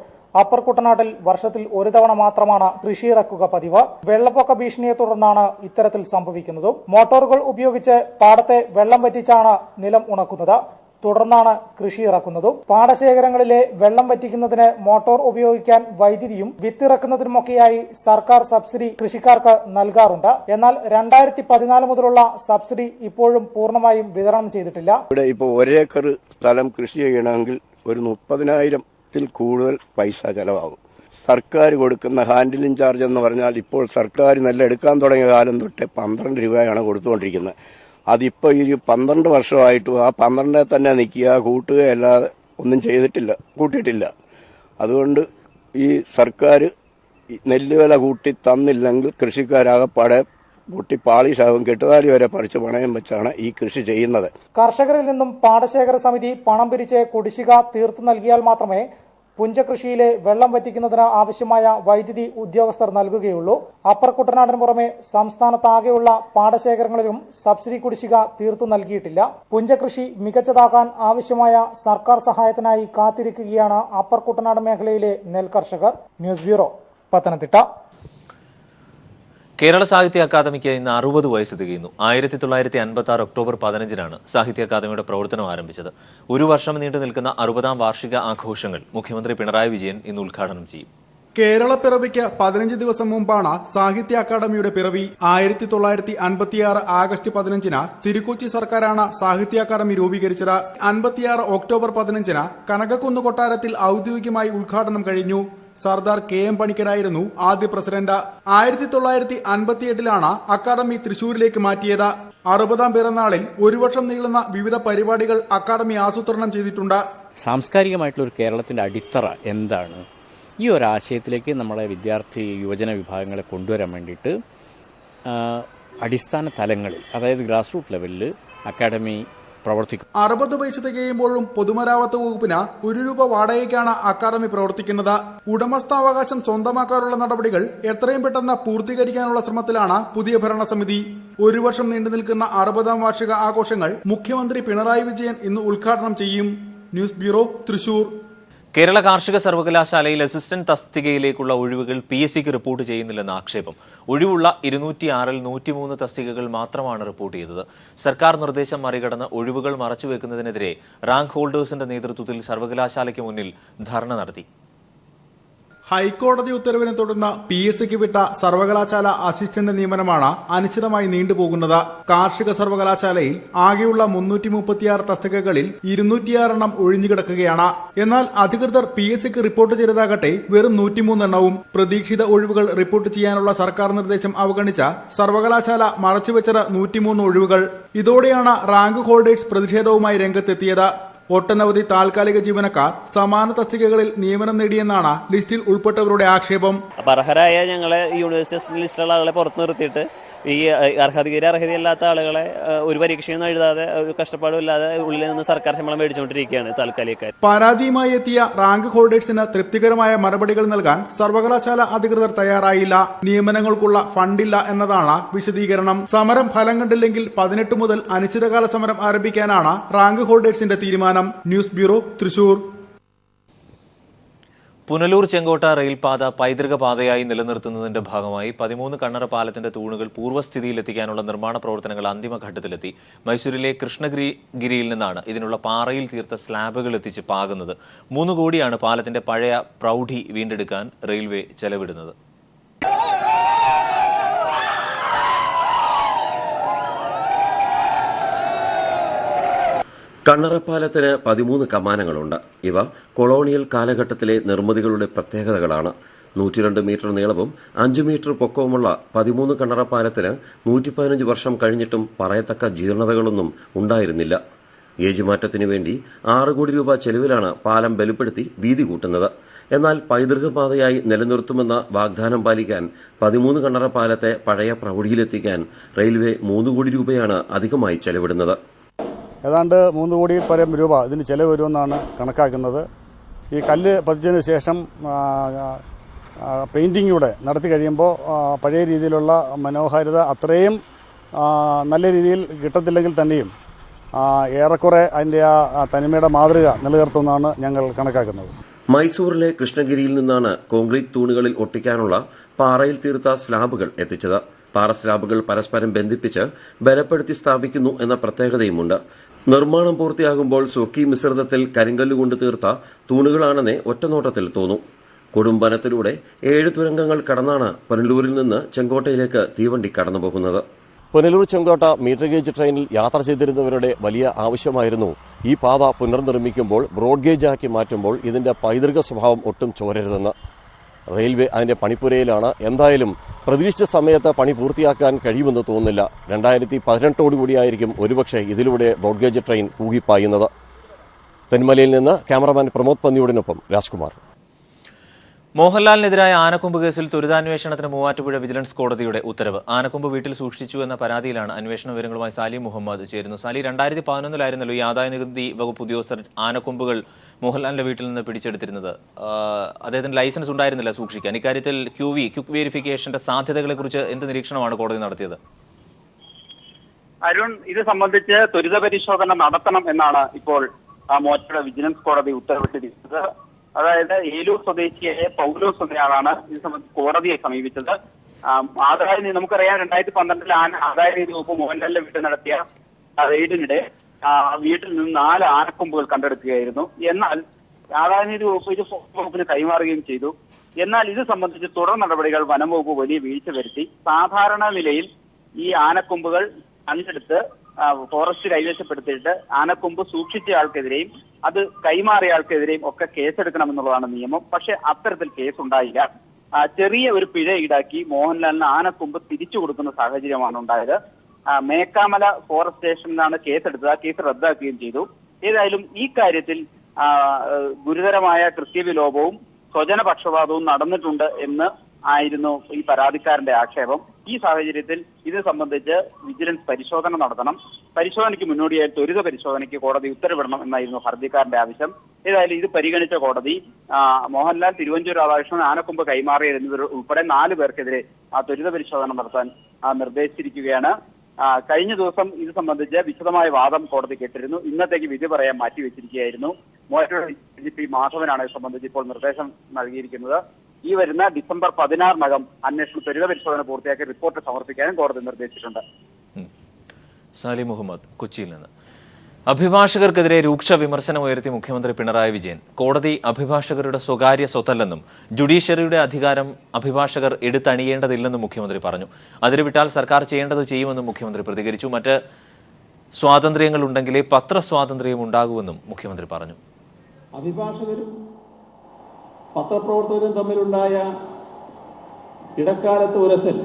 അപ്പർ കുട്ടനാട്ടിൽ വർഷത്തിൽ 1 തവണ മാത്രമാണ് കൃഷി ഇറക്കുക പതിവ്. വെള്ളപ്പൊക്ക ഭീഷണിയെ തുടർന്നാണ് ഇത്തരത്തിൽ സംഭവിക്കുന്നത്. മോട്ടോറുകൾ ഉപയോഗിച്ച് പാടത്തെ വെള്ളം വറ്റിച്ചാണ് നിലം ഉണക്കുന്നത്. തുടർന്നാണ് കൃഷി ഇറക്കുന്നതും. പാടശേഖരങ്ങളിലെ വെള്ളം വറ്റിക്കുന്നതിന് മോട്ടോർ ഉപയോഗിക്കാൻ വൈദ്യുതിയും വിത്തിറക്കുന്നതിനുമൊക്കെയായി സർക്കാർ സബ്സിഡി കൃഷിക്കാർക്ക് നൽകാറുണ്ട്. എന്നാൽ 2014 മുതലുള്ള സബ്സിഡി ഇപ്പോഴും പൂർണ്ണമായും വിതരണം ചെയ്തിട്ടില്ല. ഇവിടെ ഇപ്പോൾ 1 ഏക്കർ സ്ഥലം കൃഷി ചെയ്യണമെങ്കിൽ ഒരു 30,000-ൽ കൂടുതൽ പൈസ ചെലവാകും. സർക്കാർ കൊടുക്കുന്ന ഹാൻഡിലിംഗ് ചാർജ് എന്ന് പറഞ്ഞാൽ ഇപ്പോൾ സർക്കാർ നെല്ലെടുക്കാൻ തുടങ്ങിയ കാലം തൊട്ടേ 12 രൂപയാണ് കൊടുത്തുകൊണ്ടിരിക്കുന്നത്. അതിപ്പോൾ ഈ 12 വർഷമായിട്ടും ആ 12 തന്നെ നിൽക്കുക, കൂട്ടുകയല്ലാതെ ഒന്നും കൂട്ടിയിട്ടില്ല. അതുകൊണ്ട് ഈ സർക്കാർ നെല്ലുവില കൂട്ടി തന്നില്ലെങ്കിൽ കൃഷിക്കാരാകപ്പാടെ പൊട്ടി പാളിശാവും, കെട്ടുതാലി വരെ പറിച്ച് പണയം വെച്ചാണ് ഈ കൃഷി ചെയ്യുന്നത്. കർഷകരിൽ നിന്നും പാടശേഖര സമിതി പണം പിരിച്ച് കുടിശ്ശിക തീർത്തു നൽകിയാൽ മാത്രമേ പുഞ്ചകൃഷിയിലെ വെള്ളം വറ്റിക്കുന്നതിന് ആവശ്യമായ വൈദ്യുതി ഉദ്യോഗസ്ഥർ നൽകുകയുള്ളൂ. അപ്പർ കുട്ടനാടിന് പുറമെ സംസ്ഥാനത്താകെയുള്ള പാടശേഖരങ്ങളിലും സബ്സിഡി കുടിശ്ശിക തീർത്തു നൽകിയിട്ടില്ല. പുഞ്ചകൃഷി മികച്ചതാക്കാൻ ആവശ്യമായ സർക്കാർ സഹായത്തിനായി കാത്തിരിക്കുകയാണ് അപ്പർ കുട്ടനാട് മേഖലയിലെ നെൽകർഷകർ. News bureau, Pathanamthitta. കേരള സാഹിത്യ അക്കാദമിക്ക് ഇന്ന് 60 വയസ്സ് തികയുന്നു. 1956 ഒക്ടോബർ 15-നാണ് സാഹിത്യ അക്കാദമിയുടെ പ്രവർത്തനം ആരംഭിച്ചത്. ഒരു വർഷം നീണ്ടു നിൽക്കുന്ന 60ാം വാർഷിക ആഘോഷങ്ങൾ മുഖ്യമന്ത്രി പിണറായി വിജയൻ ഇന്ന് ഉദ്ഘാടനം ചെയ്യും. കേരള പിറവിക്ക് 15 ദിവസം മുമ്പാണ് സാഹിത്യ അക്കാദമിയുടെ പിറവി. 1956 ആഗസ്റ്റ് 15-ന് തിരുക്കൊച്ചി സർക്കാരാണ് സാഹിത്യ അക്കാദമി രൂപീകരിച്ചത്. 56 ഒക്ടോബർ 15-ന് കനകക്കുന്ന് കൊട്ടാരത്തിൽ ഔദ്യോഗികമായി ഉദ്ഘാടനം കഴിഞ്ഞു. സർദാർ KM പണിക്കരായിരുന്നു ആദ്യ പ്രസിഡന്റ്. 1958-ലാണ് അക്കാദമി തൃശൂരിലേക്ക് മാറ്റിയത്. 60ാം പിറന്നാളിൽ ഒരു വർഷം നീളുന്ന വിവിധ പരിപാടികൾ അക്കാദമി ആസൂത്രണം ചെയ്തിട്ടുണ്ട്. സാംസ്കാരികമായിട്ടുള്ള ഒരു കേരളത്തിന്റെ അടിത്തറ എന്താണ്, ഈ ഒരു ആശയത്തിലേക്ക് നമ്മളെ വിദ്യാർത്ഥി യുവജന വിഭാഗങ്ങളെ കൊണ്ടുവരാൻ വേണ്ടിയിട്ട് അടിസ്ഥാന തലങ്ങളിൽ, അതായത് ഗ്രാസ് റൂട്ട് ലെവലിൽ അക്കാദമി പ്രവർത്തിക്കും. 60 വയസ്സ് തികയുമ്പോഴും പൊതുമരാമത്ത് വകുപ്പിന് ₹1 വാടകയ്ക്കാണ് അക്കാദമി പ്രവർത്തിക്കുന്നത്. ഉടമസ്ഥാവകാശം സ്വന്തമാക്കാനുള്ള നടപടികൾ എത്രയും പെട്ടെന്ന് പൂർത്തീകരിക്കാനുള്ള ശ്രമത്തിലാണ് പുതിയ ഭരണസമിതി. ഒരു വർഷം നീണ്ടു നിൽക്കുന്ന 60ാം വാർഷിക ആഘോഷങ്ങൾ മുഖ്യമന്ത്രി പിണറായി വിജയൻ ഇന്ന് ഉദ്ഘാടനം ചെയ്യും. News bureau, Thrissur. കേരള കാർഷിക സർവകലാശാലയിൽ അസിസ്റ്റന്റ് തസ്തികയിലേക്കുള്ള ഒഴിവുകൾ PSCക്ക് റിപ്പോർട്ട് ചെയ്യുന്നില്ലെന്ന ആക്ഷേപം. ഒഴിവുള്ള 206-ൽ 103 തസ്തികകൾ മാത്രമാണ് റിപ്പോർട്ട് ചെയ്തത്. സർക്കാർ നിർദ്ദേശം മറികടന്ന് ഒഴിവുകൾ മറച്ചുവെക്കുന്നതിനെതിരെ റാങ്ക് ഹോൾഡേഴ്സിന്റെ നേതൃത്വത്തിൽ സർവകലാശാലയ്ക്ക് മുന്നിൽ ധർണ നടത്തി. ഹൈക്കോടതി ഉത്തരവിനെ തുടർന്ന് PSCക്ക് വിട്ട സർവകലാശാല അസിസ്റ്റന്റ് നിയമനമാണ് അനിശ്ചിതമായി നീണ്ടുപോകുന്നത്. കാർഷിക സർവകലാശാലയിൽ ആകെയുള്ള 336 തസ്തികകളിൽ 206 എണ്ണം ഒഴിഞ്ഞുകിടക്കുകയാണ്. എന്നാൽ അധികൃതർ PSCക്ക് റിപ്പോർട്ട് ചെയ്തതാകട്ടെ വെറും 103 എണ്ണവും. പ്രതീക്ഷിത ഒഴിവുകൾ റിപ്പോർട്ട് ചെയ്യാനുള്ള സർക്കാർ നിർദ്ദേശം അവഗണിച്ച സർവകലാശാല മറച്ചുവെച്ചത് 103 ഒഴിവുകൾ. ഇതോടെയാണ് റാങ്ക് ഹോൾഡേഴ്സ് പ്രതിഷേധവുമായി രംഗത്തെത്തിയത്. ഒട്ടനവധി താൽക്കാലിക ജീവനക്കാർ സമാന തസ്തികകളിൽ നിയമനം നേടിയെന്നാണ് ലിസ്റ്റിൽ ഉൾപ്പെട്ടവരുടെ ആക്ഷേപം. അർഹരായ ഞങ്ങളെ യൂണിവേഴ്സിറ്റി ലിസ്റ്റിലുള്ള ആളുകളെ പുറത്തു നിർത്തിയിട്ട് ഈ അർഹതയില്ലാത്ത ആളുകളെ ഒരു പരീക്ഷയൊന്നും എഴുതാതെ ഒരു കഷ്ടപ്പാടും ഇല്ലാതെ ഉള്ളിൽ നിന്ന് സർക്കാർ ശമ്പളം മേടിച്ചുകൊണ്ടിരിക്കുകയാണ് താൽക്കാലികക്കാർ. പരാതിയുമായി എത്തിയ റാങ്ക് ഹോൾഡേഴ്സിന് തൃപ്തികരമായ മറുപടികൾ നൽകാൻ സർവകലാശാല അധികൃതർ തയ്യാറായില്ല. നിയമനങ്ങൾക്കുള്ള ഫണ്ടില്ല എന്നതാണ് വിശദീകരണം. സമരം ഫലം കണ്ടില്ലെങ്കിൽ 18 മുതൽ അനിശ്ചിതകാല സമരം ആരംഭിക്കാനാണ് റാങ്ക് ഹോൾഡേഴ്സിന്റെ തീരുമാനം. News bureau, Thrissur. പുനലൂർ ചെങ്കോട്ട റെയിൽപാത പൈതൃക പാതയായി നിലനിർത്തുന്നതിന്റെ ഭാഗമായി 13 കണ്ണറ പാലത്തിന്റെ തൂണുകൾ പൂർവ്വസ്ഥിതിയിലെത്തിക്കാനുള്ള നിർമ്മാണ പ്രവർത്തനങ്ങൾ അന്തിമഘട്ടത്തിലെത്തി. മൈസൂരിലെ കൃഷ്ണഗിരിയിൽ നിന്നാണ് ഇതിനുള്ള പാറയിൽ തീർത്ത സ്ലാബുകൾ എത്തിച്ച് പാകുന്നത്. 3 കോടിയാണ് പാലത്തിന്റെ പഴയ പ്രൗഢി വീണ്ടെടുക്കാൻ റെയിൽവേ ചെലവിടുന്നത്. കണ്ണറപ്പാലത്തിന് 13 കമാനങ്ങളുണ്ട്. ഇവ കൊളോണിയൽ കാലഘട്ടത്തിലെ നിർമ്മിതികളുടെ പ്രത്യേകതകളാണ്. 102 മീറ്റർ നീളവും 5 മീറ്റർ പൊക്കവുമുള്ള 13 കണ്ണറപ്പാലത്തിന് 115 വർഷം കഴിഞ്ഞിട്ടും പറയത്തക്ക ജീർണതകളൊന്നും ഉണ്ടായിരുന്നില്ല. ഗേജുമാറ്റത്തിനു വേണ്ടി 6 കോടി രൂപ ചെലവിലാണ് പാലം ബലപ്പെടുത്തി വീതി കൂട്ടുന്നത്. എന്നാൽ പൈതൃക പാതയായി നിലനിർത്തുമെന്ന വാഗ്ദാനം പാലിക്കാൻ 13 കണ്ണറപ്പാലത്തെ പഴയ പ്രൗഢിയിലെത്തിക്കാൻ റെയിൽവേ 3 കോടി രൂപയാണ് അധികമായി ചെലവിടുന്നത്. ഏതാണ്ട് 3 കോടി പരം രൂപ ഇതിന് ചെലവ് വരുമെന്നാണ് കണക്കാക്കുന്നത്. ഈ കല്ല് പതിച്ചതിന് ശേഷം പെയിന്റിംഗ് കൂടെ നടത്തി കഴിയുമ്പോൾ പഴയ രീതിയിലുള്ള മനോഹാരിത അത്രയും നല്ല രീതിയിൽ കിട്ടത്തില്ലെങ്കിൽ തന്നെയും ഏറെക്കുറെ അതിൻ്റെ ആ തനിമയുടെ മാതൃക നിലനിർത്തുമെന്നാണ് ഞങ്ങൾ കണക്കാക്കുന്നത്. മൈസൂറിലെ കൃഷ്ണഗിരിയിൽ നിന്നാണ് കോൺക്രീറ്റ് തൂണുകളിൽ ഒട്ടിക്കാനുള്ള പാറയിൽ തീർത്ത സ്ലാബുകൾ എത്തിച്ചത്. പാറ സ്ലാബുകൾ പരസ്പരം ബന്ധിപ്പിച്ച് ബലപ്പെടുത്തി സ്ഥാപിക്കുന്നു എന്ന പ്രത്യേകതയുമുണ്ട്. നിർമ്മാണം പൂർത്തിയാകുമ്പോൾ സുർക്കി മിശ്രിതത്തിൽ കരിങ്കല്ലുകൊണ്ട് തീർത്ത തൂണുകളാണെന്നേ ഒറ്റനോട്ടത്തിൽ തോന്നും. കൊടുംബനത്തിലൂടെ 7 തുരങ്കങ്ങൾ കടന്നാണ് പുനലൂരിൽ നിന്ന് ചെങ്കോട്ടയിലേക്ക് തീവണ്ടി കടന്നുപോകുന്നത്. പുനലൂർ ചെങ്കോട്ട മീറ്റർ ഗേജ് ട്രെയിനിൽ യാത്ര ചെയ്തിരുന്നവരുടെ വലിയ ആവശ്യമായിരുന്നു ഈ പാത പുനർനിർമ്മിക്കുമ്പോൾ ബ്രോഡ് ഗേജ് ആക്കി മാറ്റുമ്പോൾ ഇതിന്റെ പൈതൃക സ്വഭാവം ഒട്ടും ചോരരുതെന്ന്. റെയിൽവേ അതിന്റെ പണിപ്പുരയിലാണ്. എന്തായാലും പ്രതീക്ഷിച്ച സമയത്ത് പണി പൂർത്തിയാക്കാൻ കഴിയുമെന്ന് തോന്നുന്നില്ല. 2018 ഒരുപക്ഷെ ഇതിലൂടെ ബ്രോഡ് ഗേജ് ട്രെയിൻ കൂകിപ്പായുന്നത്. തെന്മലയിൽ നിന്ന് ക്യാമറമാൻ പ്രമോദ് പന്നിയോടിനൊപ്പം രാജ്കുമാർ. മോഹൻലാലിനെതിരായ ആനക്കൊമ്പ് കേസിൽ ത്വരിതാന്വേഷണത്തിന് മൂവാറ്റുപുഴ വിജിലൻസ് കോടതിയുടെ ഉത്തരവ്. ആനക്കൊമ്പ് വീട്ടിൽ സൂക്ഷിച്ചു എന്ന പരാതിയിലാണ് അന്വേഷണ വിവരങ്ങളുമായി സാലി മുഹമ്മദ് ചേരുന്നു. സാലി, 2011-ലായിരുന്നല്ലോ ഈ ആദായ നികുതി വകുപ്പ് ഉദ്യോഗസ്ഥർ ആനക്കൊമ്പുകൾ മോഹൻലാലിന്റെ വീട്ടിൽ നിന്ന് പിടിച്ചെടുത്തിരുന്നത്. അദ്ദേഹത്തിന് ലൈസൻസ് ഉണ്ടായിരുന്നില്ല സൂക്ഷിക്കാൻ. ഇക്കാര്യത്തിൽ ക്വിക്ക് വെരിഫിക്കേഷന്റെ സാധ്യതകളെക്കുറിച്ച് എന്ത് നിരീക്ഷണമാണ് കോടതി നടത്തിയത്? അരുൺ, ഇത് സംബന്ധിച്ച് ത്വരിത പരിശോധന നടത്തണം എന്നാണ് ഇപ്പോൾ മൂവാറ്റുപുഴ വിജിലൻസ് കോടതി ഉത്തരവിട്ടിരിക്കുന്നത്. അതായത് ഏലൂർ സ്വദേശിയായ പൗലോസ് എന്നയാളാണ് ഇത് സംബന്ധിച്ച് കോടതിയെ സമീപിച്ചത്. ആദായ നമുക്കറിയാം 2012 ആദായ നികുതി വകുപ്പ് മോഹൻലാലിന്റെ വീട്ടിൽ നടത്തിയ റെയ്ഡിനിടെ വീട്ടിൽ നിന്ന് 4 ആനക്കൊമ്പുകൾ കണ്ടെടുക്കുകയായിരുന്നു. എന്നാൽ ആദായ നികുതി വകുപ്പ് ഇത് വകുപ്പിന് കൈമാറുകയും ചെയ്തു. എന്നാൽ ഇത് സംബന്ധിച്ച് തുടർ നടപടികൾ വനം വകുപ്പ് വലിയ വീഴ്ച വരുത്തി. സാധാരണ നിലയിൽ ഈ ആനക്കൊമ്പുകൾ കണ്ടെടുത്ത് ഫോറസ്റ്റ് കൈവശപ്പെടുത്തിയിട്ട് ആനക്കൊമ്പ് സൂക്ഷിച്ച ആൾക്കെതിരെയും അത് കൈമാറിയ ആൾക്കെതിരെയും ഒക്കെ കേസെടുക്കണമെന്നുള്ളതാണ് നിയമം. പക്ഷെ അത്തരത്തിൽ കേസുണ്ടായില്ല. ചെറിയ ഒരു പിഴ ഈടാക്കി മോഹൻലാലിന് ആനക്കൊമ്പ് തിരിച്ചു കൊടുക്കുന്ന സാഹചര്യമാണ് ഉണ്ടായത്. മേക്കാമല ഫോറസ്റ്റ് സ്റ്റേഷനിലാണ് കേസെടുത്തത്. ആ കേസ് റദ്ദാക്കുകയും ചെയ്തു. ഏതായാലും ഈ കാര്യത്തിൽ ഗുരുതരമായ കൃത്യവിലോപവും സ്വജനപക്ഷപാതവും നടന്നിട്ടുണ്ട് എന്ന് ആയിരുന്നു ഈ പരാതിക്കാരന്റെ ആക്ഷേപം. ഈ സാഹചര്യത്തിൽ ഇത് സംബന്ധിച്ച് വിജിലൻസ് പരിശോധന നടത്തണം. പരിശോധനയ്ക്ക് മുന്നോടിയായി ത്വരിത പരിശോധനയ്ക്ക് കോടതി ഉത്തരവിടണം എന്നായിരുന്നു ഹർജിക്കാരന്റെ ആവശ്യം. ഏതായാലും ഇത് പരിഗണിച്ച കോടതി മോഹൻലാൽ, തിരുവഞ്ചൂർ രാധാകൃഷ്ണൻ, ആനക്കൊമ്പ് കൈമാറിയ എന്നിവർ ഉൾപ്പെടെ 4 പേർക്കെതിരെ ത്വരിത പരിശോധന നടത്താൻ നിർദ്ദേശിച്ചിരിക്കുകയാണ്. കഴിഞ്ഞ ദിവസം ഇത് സംബന്ധിച്ച് വിശദമായ വാദം കോടതി കേട്ടിരുന്നു. ഇന്നത്തേക്ക് വിധി പറയാൻ മാറ്റിവെച്ചിരിക്കുകയായിരുന്നു. മൂവാറ്റുപുഴ DGP മാധവനാണ് ഇത് സംബന്ധിച്ച് ഇപ്പോൾ നിർദ്ദേശം നൽകിയിരിക്കുന്നത്. ഈ വരുന്ന ഡിസംബർ 16-നകം അന്വേഷണം ത്വരിത പരിശോധന പൂർത്തിയാക്കി റിപ്പോർട്ട് സമർപ്പിക്കാനും കോടതി നിർദ്ദേശിച്ചിട്ടുണ്ട്. സാലി മുഹമ്മദ്, കൊച്ചിയിൽ നിന്ന്. അഭിഭാഷകർക്കെതിരെ രൂക്ഷ വിമർശനം ഉയർത്തി മുഖ്യമന്ത്രി പിണറായി വിജയൻ. കോടതി അഭിഭാഷകരുടെ സ്വകാര്യ സ്വത്തല്ലെന്നും ജുഡീഷ്യറിയുടെ അധികാരം അഭിഭാഷകർ എടുത്തണിയേണ്ടതില്ലെന്നും മുഖ്യമന്ത്രി പറഞ്ഞു. അതിരുവിട്ടാൽ സർക്കാർ ചെയ്യേണ്ടത് ചെയ്യുമെന്നും മുഖ്യമന്ത്രി പ്രതികരിച്ചു. മറ്റ് സ്വാതന്ത്ര്യങ്ങളുണ്ടെങ്കിലേ പത്രസ്വാതന്ത്ര്യം ഉണ്ടാകുമെന്നും മുഖ്യമന്ത്രി പറഞ്ഞു. അഭിഭാഷകരും പത്രപ്രവർത്തകരും തമ്മിലുണ്ടായ ഇടക്കാലത്ത് ഉരസൽ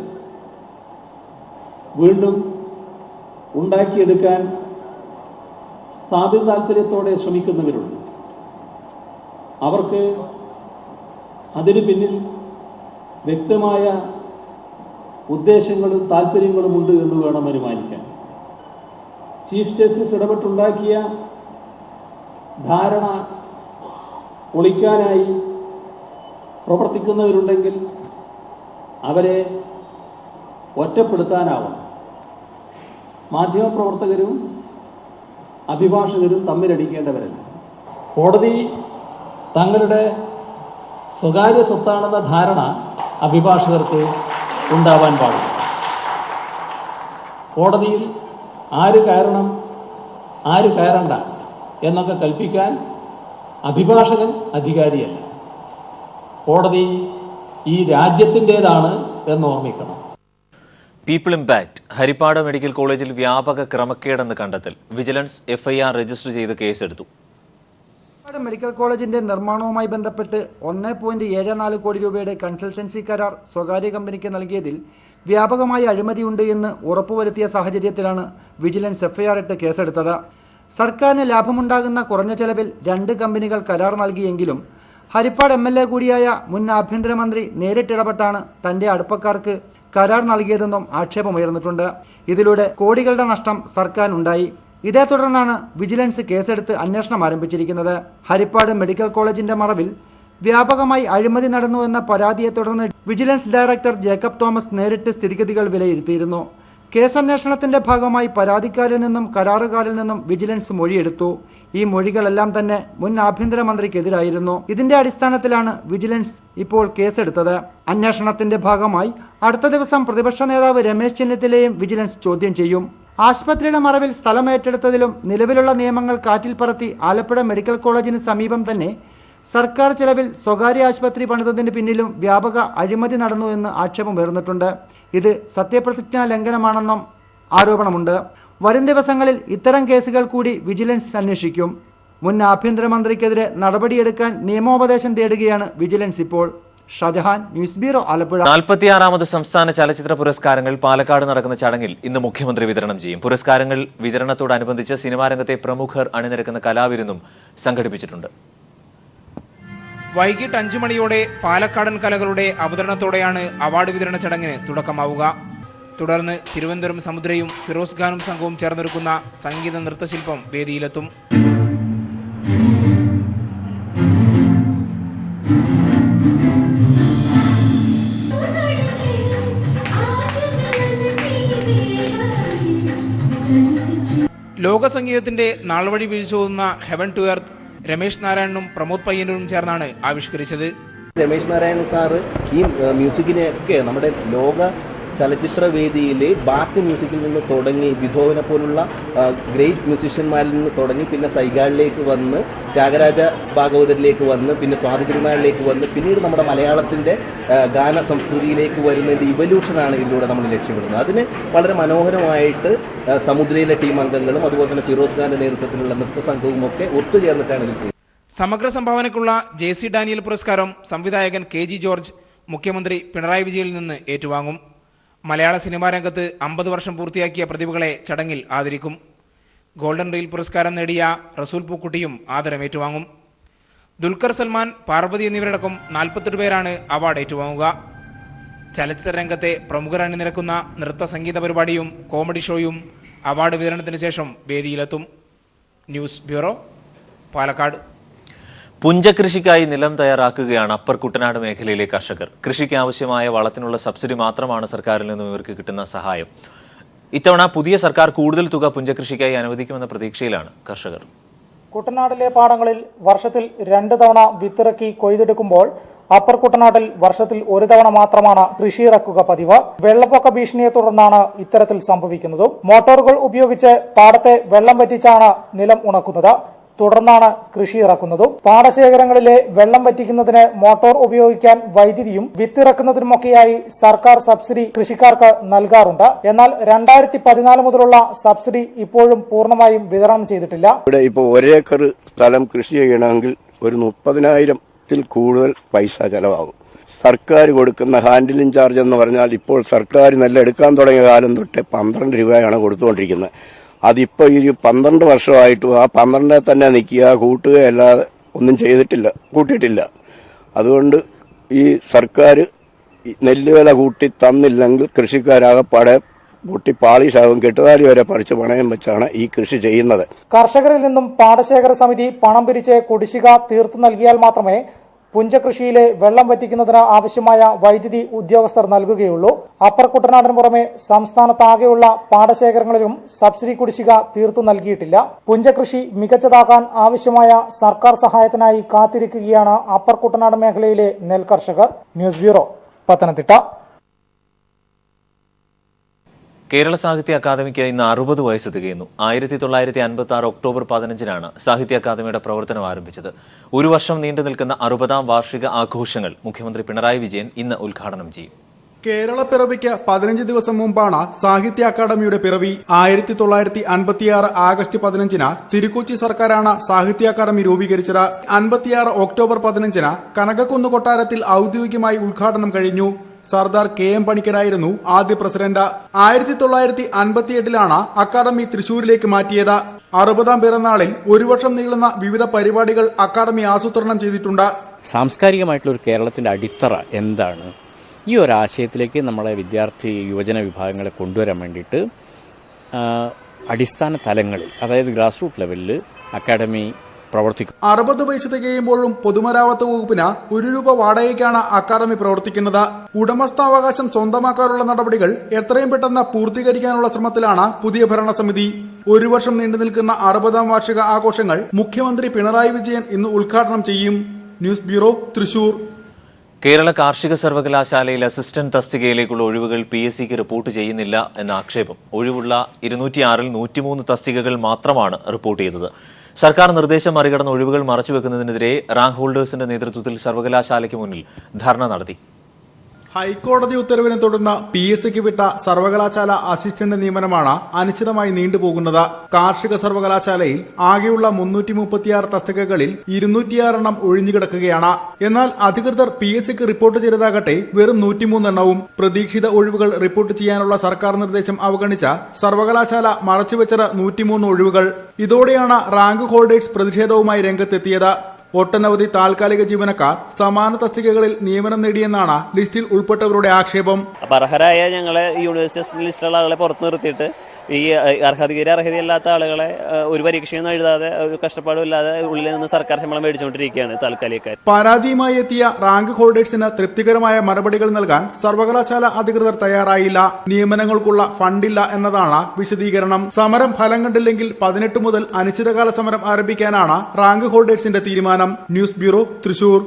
വീണ്ടും ഉണ്ടാക്കിയെടുക്കാൻ സ്ഥാപിത താല്പര്യത്തോടെ ശ്രമിക്കുന്നവരുണ്ട്. അവർക്ക് അതിനു പിന്നിൽ വ്യക്തമായ ഉദ്ദേശങ്ങളും താല്പര്യങ്ങളുമുണ്ട് എന്ന് വേണം അനുമാനിക്കാൻ. ചീഫ് ജസ്റ്റിസ് ഇടപെട്ടുണ്ടാക്കിയ ധാരണ ഒളിക്കാനായി പ്രവർത്തിക്കുന്നവരുണ്ടെങ്കിൽ അവരെ ഒറ്റപ്പെടുത്താനാവണം. മാധ്യമപ്രവർത്തകരും അഭിഭാഷകരും തമ്മിലടിക്കേണ്ടവരല്ല. കോടതി തങ്ങളുടെ സ്വകാര്യ സ്വത്താണെന്ന ധാരണ അഭിഭാഷകർക്ക് ഉണ്ടാവാൻ പാടില്ല. കോടതിയിൽ ആര് കയറണം, ആര് കയറണ്ട എന്നൊക്കെ കൽപ്പിക്കാൻ അഭിഭാഷകൻ അധികാരിയല്ല. കോടതി ഈ രാജ്യത്തിൻ്റെതാണ് എന്ന് ഓർമ്മിക്കണം. People impact. ഹരിപ്പാട് മെഡിക്കൽ കോളേജിൽ വ്യാപക ക്രമക്കേടെന്ന് കണ്ടെത്തൽ. വിജിലൻസ് FIR രജിസ്റ്റർ ചെയ്ത് കേസെടുത്തു. ഹരിപ്പാട് മെഡിക്കൽ കോളേജിന്റെ നിർമ്മാണവുമായി ബന്ധപ്പെട്ട് 1.74 കോടി രൂപയുടെ കൺസൾട്ടൻസി കരാർ സ്വകാര്യ കമ്പനിക്ക് നൽകിയതിൽ വ്യാപകമായ അഴിമതിയുണ്ട് എന്ന് ഉറപ്പുവരുത്തിയ സാഹചര്യത്തിലാണ് വിജിലൻസ് FIR ഇട്ട് കേസെടുത്തത്. സർക്കാരിന് ലാഭമുണ്ടാകുന്ന കുറഞ്ഞ ചെലവിൽ 2 കമ്പനികൾ കരാർ നൽകിയെങ്കിലും ഹരിപ്പാട് MLA കൂടിയായ മുൻ ആഭ്യന്തരമന്ത്രി നേരിട്ടിടപെട്ടാണ് തന്റെ അടുപ്പക്കാർക്ക് കരാർ നൽകിയതെന്നും ആക്ഷേപമുയർന്നിട്ടുണ്ട്. ഇതിലൂടെ കോടികളുടെ നഷ്ടം സർക്കാരിനുണ്ടായി. ഇതേ തുടർന്നാണ് വിജിലൻസ് കേസെടുത്ത് അന്വേഷണം ആരംഭിച്ചിരിക്കുന്നത്. ഹരിപ്പാട് മെഡിക്കൽ കോളേജിന്റെ മറവിൽ വ്യാപകമായി അഴിമതി നടന്നു എന്ന പരാതിയെ തുടർന്ന് വിജിലൻസ് ഡയറക്ടർ ജേക്കബ് തോമസ് നേരിട്ട് സ്ഥിതിഗതികൾ വിലയിരുത്തിയിരുന്നു. കേസന്വേഷണത്തിന്റെ ഭാഗമായി പരാതിക്കാരിൽ നിന്നും കരാറുകാരിൽ നിന്നും വിജിലൻസ് മൊഴിയെടുത്തു. ഈ മൊഴികളെല്ലാം തന്നെ മുൻ ആഭ്യന്തരമന്ത്രിക്കെതിരായിരുന്നു. ഇതിന്റെ അടിസ്ഥാനത്തിലാണ് വിജിലൻസ് ഇപ്പോൾ കേസെടുത്തത്. അന്വേഷണത്തിന്റെ ഭാഗമായി അടുത്ത ദിവസം പ്രതിപക്ഷ നേതാവ് രമേശ് ചെന്നിത്തലയെയും വിജിലൻസ് ചോദ്യം ചെയ്യും. ആശുപത്രിയുടെ മറവിൽ സ്ഥലം ഏറ്റെടുത്തതിലും നിലവിലുള്ള നിയമങ്ങൾ കാറ്റിൽ പറത്തി ആലപ്പുഴ മെഡിക്കൽ കോളേജിന് സമീപം തന്നെ സർക്കാർ ചെലവിൽ സ്വകാര്യ ആശുപത്രി പണിതതിന് പിന്നിലും വ്യാപക അഴിമതി നടന്നു എന്ന് ആക്ഷേപമുയർന്നിട്ടുണ്ട്. ഇത് സത്യപ്രതിജ്ഞാ ലംഘനമാണെന്നും ആരോപണമുണ്ട്. വരും ദിവസങ്ങളിൽ ഇത്തരം കേസുകൾ കൂടി വിജിലൻസ് അന്വേഷിക്കും. മുൻ ആഭ്യന്തരമന്ത്രിക്കെതിരെ നടപടിയെടുക്കാൻ നിയമോപദേശം തേടുകയാണ് വിജിലൻസ് ഇപ്പോൾ. Shajahan, news bureau, Alappuzha. 46ാമത് സംസ്ഥാന ചലച്ചിത്ര പുരസ്കാരങ്ങൾ പാലക്കാട് നടക്കുന്ന ചടങ്ങിൽ ഇന്ന് മുഖ്യമന്ത്രി വിതരണം ചെയ്യും. പുരസ്കാരങ്ങൾ വിതരണത്തോടനുബന്ധിച്ച് സിനിമാ രംഗത്തെ പ്രമുഖർ അണിനിരക്കുന്ന കലാവിരുന്നും സംഘടിപ്പിച്ചിട്ടുണ്ട്. വൈകിട്ട് 5 മണിയോടെ പാലക്കാടൻ കലകളുടെ അവതരണത്തോടെയാണ് അവാർഡ് വിതരണ ചടങ്ങിന് തുടക്കമാവുക. തുടർന്ന് തിരുവനന്തപുരം സമുദ്രയും ഫിറോസ് ഖാനും സംഘവും ചേർന്നൊരുക്കുന്ന സംഗീത നൃത്തശില്പം വേദിയിലെത്തും. ലോക സംഗീതത്തിന്റെ നാൾവഴി വീഴ്ചോതുന്ന ഹെവൻ ടു എർത്ത്, രമേശ് നാരായണനും പ്രമോദ് പയ്യന്നൂരും ചേർന്നാണ് ആവിഷ്കരിച്ചത്. രമേശ് നാരായണൻ സാറ് ഈ മ്യൂസിക്കിനെയൊക്കെ നമ്മുടെ ലോക ചലച്ചിത്ര വേദിയിലെ ബാക്ക് മ്യൂസിക്കിൽ നിന്ന് തുടങ്ങി ബിഥോവനെ പോലുള്ള ഗ്രേറ്റ് മ്യൂസിഷ്യന്മാരിൽ നിന്ന് തുടങ്ങി പിന്നെ സൈഗാളിലേക്ക് വന്ന് ത്യാഗരാജ ഭാഗവതരിലേക്ക് വന്ന് പിന്നെ സ്വാതി തിരുനാളിലേക്ക് വന്ന് പിന്നീട് നമ്മുടെ മലയാളത്തിൻ്റെ ഗാന സംസ്കൃതിയിലേക്ക് വരുന്നതിൻ്റെ ഇവല്യൂഷനാണ് ഇതിലൂടെ നമ്മൾ ലക്ഷ്യമിടുന്നത്. അതിന് വളരെ മനോഹരമായിട്ട് സമുദ്രയിലെ ടീം അംഗങ്ങളും അതുപോലെ തന്നെ ഫിറോസ് ഖാന്റെ നേതൃത്വത്തിലുള്ള നൃത്ത സംഘവും ഒക്കെ ഒത്തുചേർന്നിട്ടാണ് ഇത് ചെയ്തത്. സമഗ്ര സംഭാവനയ്ക്കുള്ള ജെ.സി. ഡാനിയൽ പുരസ്കാരം സംവിധായകൻ കെ.ജി. ജോർജ് മുഖ്യമന്ത്രി പിണറായി വിജയനിൽ നിന്ന് ഏറ്റുവാങ്ങും. മലയാള സിനിമാ രംഗത്ത് 50 വർഷം പൂർത്തിയാക്കിയ പ്രതിഭകളെ ചടങ്ങിൽ ആദരിക്കും. ഗോൾഡൻ റീൽ പുരസ്കാരം നേടിയ റസൂൽ പൂക്കുട്ടിയും ആദരം ഏറ്റുവാങ്ങും. ദുൽഖർ സൽമാൻ, പാർവതി എന്നിവരടക്കം 42 പേരാണ് അവാർഡ് ഏറ്റുവാങ്ങുക. ചലച്ചിത്ര രംഗത്തെ പ്രമുഖർ അണിനിരക്കുന്ന നൃത്ത സംഗീത പരിപാടിയും കോമഡി ഷോയും അവാർഡ് വിതരണത്തിന് ശേഷം വേദിയിലെത്തും. News bureau, Palakkad. പുഞ്ചകൃഷിക്കായി നിലം തയ്യാറാക്കുകയാണ് അപ്പർ കുട്ടനാട് മേഖലയിലെ കർഷകർ. കൃഷിക്ക് ആവശ്യമായ വളത്തിനുള്ള സബ്സിഡി മാത്രമാണ് സർക്കാരിൽ നിന്നും ഇവർക്ക് കിട്ടുന്ന സഹായം. ഇത്തവണ പുതിയ സർക്കാർ കൂടുതൽ തുക പുഞ്ചകൃഷിക്കായി അനുവദിക്കുമെന്ന പ്രതീക്ഷയിലാണ് കർഷകർ. കുട്ടനാട്ടിലെ പാടങ്ങളിൽ വർഷത്തിൽ 2 തവണ വിത്തിറക്കി കൊയ്തെടുക്കുമ്പോൾ അപ്പർ കുട്ടനാട്ടിൽ വർഷത്തിൽ 1 തവണ മാത്രമാണ് കൃഷി ഇറക്കുക പതിവ്. വെള്ളപ്പൊക്ക ഭീഷണിയെ തുടർന്നാണ് ഇത്തരത്തിൽ സംഭവിക്കുന്നത്. മോട്ടോറുകൾ ഉപയോഗിച്ച് പാടത്തെ വെള്ളം വറ്റിച്ചാണ് നിലം ഉണക്കുന്നത്. തുടർന്നാണ് കൃഷി ഇറക്കുന്നതും. പാടശേഖരങ്ങളിലെ വെള്ളം വറ്റിക്കുന്നതിന് മോട്ടോർ ഉപയോഗിക്കാൻ വൈദ്യുതിയും വിത്തിറക്കുന്നതിനുമൊക്കെയായി സർക്കാർ സബ്സിഡി കൃഷിക്കാർക്ക് നൽകാറുണ്ട്. എന്നാൽ 2014 മുതലുള്ള സബ്സിഡി ഇപ്പോഴും പൂർണ്ണമായും വിതരണം ചെയ്തിട്ടില്ല. ഇവിടെ ഇപ്പോൾ 1 ഏക്കർ സ്ഥലം കൃഷി ചെയ്യണമെങ്കിൽ ഒരു 30,000-ൽ കൂടുതൽ പൈസ ചെലവാകും. സർക്കാർ കൊടുക്കുന്ന ഹാൻഡിലിംഗ് ചാർജ് എന്ന് പറഞ്ഞാൽ ഇപ്പോൾ സർക്കാർ നെല്ലെടുക്കാൻ തുടങ്ങിയ കാലം തൊട്ട് 12 രൂപയാണ് കൊടുത്തുകൊണ്ടിരിക്കുന്നത്. അതിപ്പോൾ ഈ 12 വർഷമായിട്ടും ആ 12 തന്നെ നിൽക്കുക, കൂട്ടുകയല്ലാതെ ഒന്നും കൂട്ടിയിട്ടില്ല. അതുകൊണ്ട് ഈ സർക്കാർ നെല്ലുവില കൂട്ടി തന്നില്ലെങ്കിൽ കൃഷിക്കാരാകപ്പാടെ പൊട്ടി പാളിഷാകും. കെട്ടുതാലി വരെ പറിച്ച് പണയം വെച്ചാണ് ഈ കൃഷി ചെയ്യുന്നത്. കർഷകരിൽ നിന്നും പാടശേഖര സമിതി പണം പിരിച്ച് കുടിശ്ശിക തീർത്തു നൽകിയാൽ മാത്രമേ പുഞ്ചകൃഷിയിലെ വെള്ളം വറ്റിക്കുന്നതിന് ആവശ്യമായ വൈദ്യുതി ഉദ്യോഗസ്ഥർ നൽകുകയുള്ളൂ. അപ്പർ കുട്ടനാടിന് പുറമെ സംസ്ഥാനത്താകെയുള്ള പാടശേഖരങ്ങളിലും സബ്സിഡി കുടിശ്ശിക തീർത്തു നൽകിയിട്ടില്ല. പുഞ്ചകൃഷി മികച്ചതാക്കാൻ ആവശ്യമായ സർക്കാർ സഹായത്തിനായി കാത്തിരിക്കുകയാണ് അപ്പർ കുട്ടനാട് മേഖലയിലെ നെൽകർഷകർ. News bureau, Pathanamthitta. കേരള സാഹിത്യ അക്കാദമിക്ക് ഇന്ന് 60 വയസ്സ് തികയുന്നു. 1956 ഒക്ടോബർ 15-നാണ് സാഹിത്യ അക്കാദമിയുടെ പ്രവർത്തനം ആരംഭിച്ചത്. 1 വർഷം നീണ്ടു നിൽക്കുന്ന 60ാം വാർഷിക ആഘോഷങ്ങൾ മുഖ്യമന്ത്രി പിണറായി വിജയൻ ഇന്ന് ഉദ്ഘാടനം ചെയ്യും. കേരള പിറവിക്ക് 15 ദിവസം മുമ്പാണ് സാഹിത്യ അക്കാദമിയുടെ പിറവി. 1956 ആഗസ്റ്റ് 15-ന് തിരുക്കൊച്ചി സർക്കാരാണ് സാഹിത്യ അക്കാദമി രൂപീകരിച്ചത്. 56 ഒക്ടോബർ 15-ന് കനകക്കുന്ന് കൊട്ടാരത്തിൽ ഔദ്യോഗികമായി ഉദ്ഘാടനം കഴിഞ്ഞു. സർദാർ കെ.എം. പണിക്കരായിരുന്നു ആദ്യ പ്രസിഡന്റ്. 1958-ലാണ് അക്കാദമി തൃശൂരിലേക്ക് മാറ്റിയത്. 60ാം പിറന്നാളിൽ 1 വർഷം നീളുന്ന വിവിധ പരിപാടികൾ അക്കാദമി ആസൂത്രണം ചെയ്തിട്ടുണ്ട്. സാംസ്കാരികമായിട്ടുള്ള ഒരു കേരളത്തിന്റെ അടിത്തറ എന്താണ്, ഈ ഒരു ആശയത്തിലേക്ക് നമ്മളെ വിദ്യാർത്ഥി യുവജന വിഭാഗങ്ങളെ കൊണ്ടുവരാൻ വേണ്ടിയിട്ട് അടിസ്ഥാന തലങ്ങളിൽ, അതായത് ഗ്രാസ് റൂട്ട് ലെവലിൽ അക്കാദമി പ്രവർത്തിക്കും. 60 വയസ്സ് തികയുമ്പോഴും പൊതുമരാമത്ത് വകുപ്പിന് 1 രൂപ വാടകയ്ക്കാണ് അക്കാദമി പ്രവർത്തിക്കുന്നത്. ഉടമസ്ഥാവകാശം സ്വന്തമാക്കാനുള്ള നടപടികൾ എത്രയും പെട്ടെന്ന് പൂർത്തീകരിക്കാനുള്ള ശ്രമത്തിലാണ് പുതിയ ഭരണസമിതി. 1 വർഷം നീണ്ടു നിൽക്കുന്ന 60ാം വാർഷിക ആഘോഷങ്ങൾ മുഖ്യമന്ത്രി പിണറായി വിജയൻ ഇന്ന് ഉദ്ഘാടനം ചെയ്യും. News bureau, Thrissur. കേരള കാർഷിക സർവകലാശാലയിൽ അസിസ്റ്റന്റ് തസ്തികയിലേക്കുള്ള ഒഴിവുകൾ PSCക്ക് റിപ്പോർട്ട് ചെയ്യുന്നില്ല എന്ന ആക്ഷേപം. ഒഴിവുള്ള 206-ൽ 103 തസ്തികകൾ മാത്രമാണ് റിപ്പോർട്ട് ചെയ്തത്. സർക്കാർ നിർദ്ദേശം മറികടന്ന് ഒഴിവുകൾ മറച്ചുവെക്കുന്നതിനെതിരെ റാങ്ക് ഹോൾഡേഴ്സിന്റെ നേതൃത്വത്തിൽ സർവകലാശാലയ്ക്ക് മുന്നിൽ ധർണ നടത്തി. ഹൈക്കോടതി ഉത്തരവിനെ തുടർന്ന് PSCക്ക് വിട്ട സർവകലാശാല അസിസ്റ്റന്റ് നിയമനമാണ് അനിശ്ചിതമായി നീണ്ടുപോകുന്നത്. കാർഷിക സർവകലാശാലയിൽ ആകെയുള്ള 336 തസ്തികകളിൽ 206 എണ്ണം ഒഴിഞ്ഞുകിടക്കുകയാണ്. എന്നാൽ അധികൃതർ PSCക്ക് റിപ്പോർട്ട് ചെയ്തതാകട്ടെ വെറും 103 എണ്ണവും. പ്രതീക്ഷിത ഒഴിവുകൾ റിപ്പോർട്ട് ചെയ്യാനുള്ള സർക്കാർ നിർദ്ദേശം അവഗണിച്ച സർവകലാശാല മറച്ചുവെച്ചത് 103 ഒഴിവുകൾ. ഇതോടെയാണ് റാങ്ക് ഹോൾഡേഴ്സ് പ്രതിഷേധവുമായി രംഗത്തെത്തിയത്. ഒട്ടനവധി താൽക്കാലിക ജീവനക്കാർ സമാന തസ്തികകളിൽ നിയമനം നേടിയെന്നാണ് ലിസ്റ്റിൽ ഉൾപ്പെട്ടവരുടെ ആക്ഷേപം. അപ്പോൾ അർഹരായ ഞങ്ങളെ യൂണിവേഴ്സിറ്റി ലിസ്റ്റിലുള്ള ആളുകളെ പുറത്തു നിർത്തിയിട്ട് ഈ അർഹതയില്ലാത്ത ആളുകളെ ഒരു പരീക്ഷയൊന്നും എഴുതാതെ ഒരു കഷ്ടപ്പാടും ഇല്ലാതെ ഉള്ളിൽ നിന്ന് സർക്കാർ ശമ്പളം മേടിച്ചുകൊണ്ടിരിക്കുകയാണ് താൽക്കാലികക്കാർ. പരാതിയുമായി എത്തിയ റാങ്ക് ഹോൾഡേഴ്സിന് തൃപ്തികരമായ മറുപടികൾ നൽകാൻ സർവകലാശാല അധികൃതർ തയ്യാറായില്ല. നിയമനങ്ങൾക്കുള്ള ഫണ്ടില്ല എന്നതാണ് വിശദീകരണം. സമരം ഫലം കണ്ടില്ലെങ്കിൽ 18 മുതൽ അനിശ്ചിതകാല സമരം ആരംഭിക്കാനാണ് റാങ്ക് ഹോൾഡേഴ്സിന്റെ തീരുമാനം. News bureau, Thrissur.